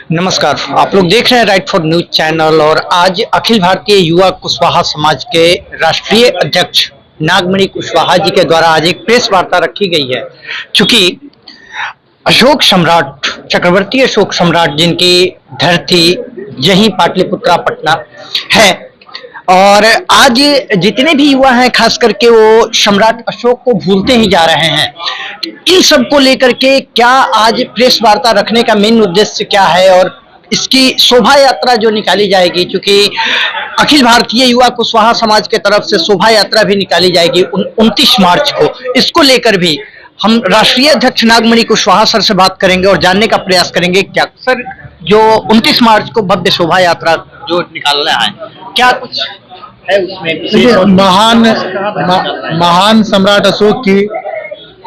नमस्कार, आप लोग देख रहे हैं राइट फॉर न्यूज चैनल। और आज अखिल भारतीय युवा कुशवाहा समाज के राष्ट्रीय अध्यक्ष नागमणि कुशवाहा जी के द्वारा आज एक प्रेस वार्ता रखी गई है। चूंकि अशोक सम्राट, चक्रवर्ती अशोक सम्राट जिनकी धरती यही पाटलिपुत्रा पटना है, और आज जितने भी युवा हैं खास करके वो सम्राट अशोक को भूलते ही जा रहे हैं। इन सब को लेकर के क्या आज प्रेस वार्ता रखने का मेन उद्देश्य क्या है, और इसकी शोभा यात्रा जो निकाली जाएगी, क्योंकि अखिल भारतीय युवा कुशवाहा समाज के तरफ से शोभा यात्रा भी निकाली जाएगी 29 मार्च को। इसको लेकर भी हम राष्ट्रीय अध्यक्ष नागमणि कुशवाहा सर से बात करेंगे और जानने का प्रयास करेंगे क्या सर जो 29 मार्च को भव्य शोभा यात्रा जो निकालना है, क्या कुछ है उसमें? महान सम्राट अशोक की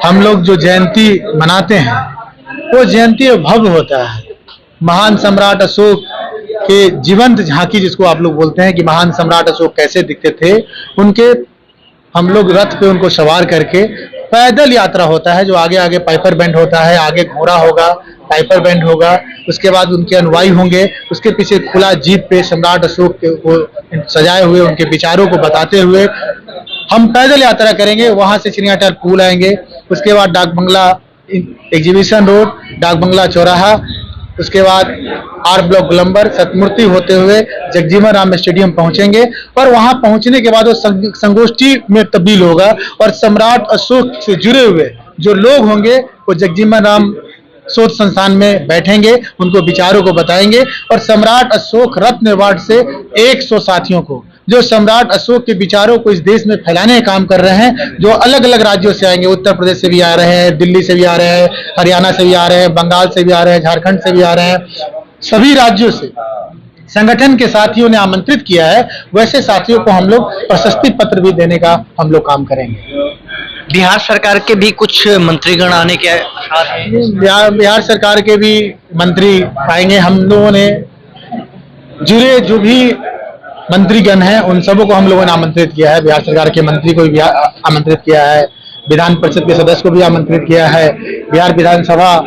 हम लोग जो जयंती मनाते हैं वो जयंती भव्य होता है। महान सम्राट अशोक के जीवंत झांकी जिसको आप लोग बोलते हैं कि महान सम्राट अशोक कैसे दिखते थे, उनके हम लोग रथ पे उनको सवार करके पैदल यात्रा होता है। जो आगे आगे पाइपर बैंड होता है, आगे घोड़ा होगा, पाइपर बैंड होगा, उसके बाद उनके अनुयायी होंगे, उसके पीछे खुला जीप पे सम्राट अशोक को सजाए हुए उनके विचारों को बताते हुए हम पैदल यात्रा करेंगे। वहां से चिड़ियाटार पुल आएंगे, उसके बाद डाक बंगला एग्जीबिशन रोड, डाक बंगला चौराहा, उसके बाद आर ब्लॉक गोलंबर सतमूर्ति होते हुए जगजीवन राम स्टेडियम पहुंचेंगे। और वहां पहुंचने के बाद वो संगोष्ठी में तब्दील होगा और सम्राट अशोक से जुड़े हुए जो लोग होंगे वो जगजीवन राम शोध संस्थान में बैठेंगे, उनको विचारों को बताएंगे। और सम्राट अशोक रत्न अवार्ड से 100 साथियों को जो सम्राट अशोक के विचारों को इस देश में फैलाने का काम कर रहे हैं, जो अलग अलग राज्यों से आएंगे, उत्तर प्रदेश से भी आ रहे हैं, दिल्ली से भी आ रहे हैं, हरियाणा से भी आ रहे हैं, बंगाल से भी आ रहे हैं, झारखंड से भी आ रहे हैं, सभी राज्यों से संगठन के साथियों ने आमंत्रित किया है। वैसे साथियों को हम लोग प्रशस्ति पत्र भी देने का हम लोग काम करेंगे। बिहार सरकार के भी कुछ मंत्रीगण आने के बिहार सरकार के भी मंत्री आएंगे। हम लोगों ने जुड़े जो भी मंत्रीगण हैं उन सबों को हम लोगों ने आमंत्रित किया है। बिहार सरकार के मंत्री को भी आमंत्रित किया है, विधान परिषद के सदस्य को भी आमंत्रित किया है, बिहार विधानसभा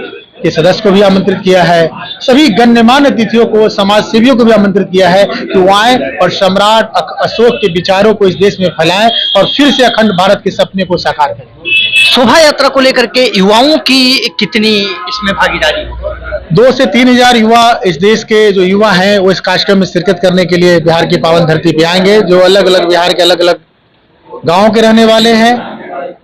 के सदस्य को भी आमंत्रित किया है, सभी गण्यमान्य अतिथियों को, समाज सेवियों को भी आमंत्रित किया है कि वो आए और सम्राट अशोक के विचारों को इस देश में फैलाएं और फिर से अखंड भारत के सपने को साकार करें। शोभा यात्रा को लेकर के युवाओं की कितनी इसमें भागीदारी? 2 से 3 हजार युवा इस देश के जो युवा हैं वो इस कार्यक्रम में शिरकत करने के लिए बिहार की पावन धरती पे आएंगे। जो अलग अलग बिहार के अलग अलग गाँव के रहने वाले हैं,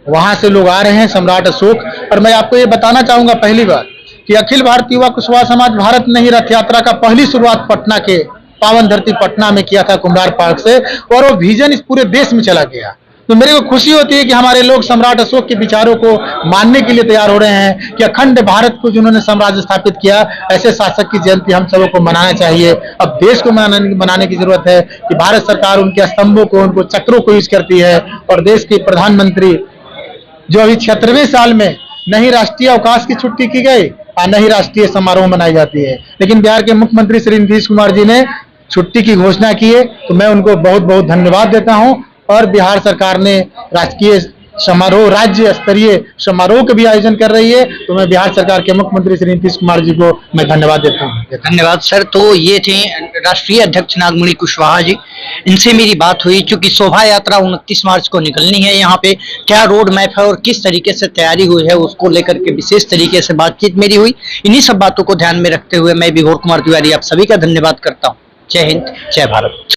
वहां से लोग आ रहे हैं सम्राट अशोक। और मैं आपको ये बताना चाहूंगा पहली बार कि अखिल भारतीय युवा कुशवाहा समाज भारत ने ही रथ यात्रा का पहली शुरुआत पटना के पावन धरती पटना में किया था, कुम्हार पार्क से, और वो विजन इस पूरे देश में चला गया। तो मेरे को खुशी होती है कि हमारे लोग सम्राट अशोक के विचारों को मानने के लिए तैयार हो रहे हैं कि अखंड भारत को जिन्होंने साम्राज्य स्थापित किया, ऐसे शासक की जयंती हम सबों को मनाना चाहिए। अब देश को मनाने की जरूरत है कि भारत सरकार उनके स्तंभों को, उनको चक्रों को यूज करती है। और देश के प्रधानमंत्री जो अभी 76वें साल में न ही राष्ट्रीय अवकाश की छुट्टी की गई और न ही राष्ट्रीय समारोह मनाई जाती है, लेकिन बिहार के मुख्यमंत्री श्री नीतीश कुमार जी ने छुट्टी की घोषणा की है, तो मैं उनको बहुत बहुत धन्यवाद देता हूं। और बिहार सरकार ने राजकीय समारोह, राज्य स्तरीय समारोह का भी आयोजन कर रही है, तो मैं बिहार सरकार के मुख्यमंत्री श्री नीतीश कुमार जी को मैं धन्यवाद देता हूँ। धन्यवाद सर। तो ये थे राष्ट्रीय अध्यक्ष नागमणि कुशवाहा जी, इनसे मेरी बात हुई। चूंकि शोभा यात्रा 29 मार्च को निकलनी है, यहाँ पे क्या रोड मैप है और किस तरीके से तैयारी हुई है उसको लेकर के विशेष तरीके से बातचीत मेरी हुई। इन्हीं सब बातों को ध्यान में रखते हुए मैं विभोर कुमार तिवारी आप सभी का धन्यवाद करता हूँ। जय हिंद, जय भारत।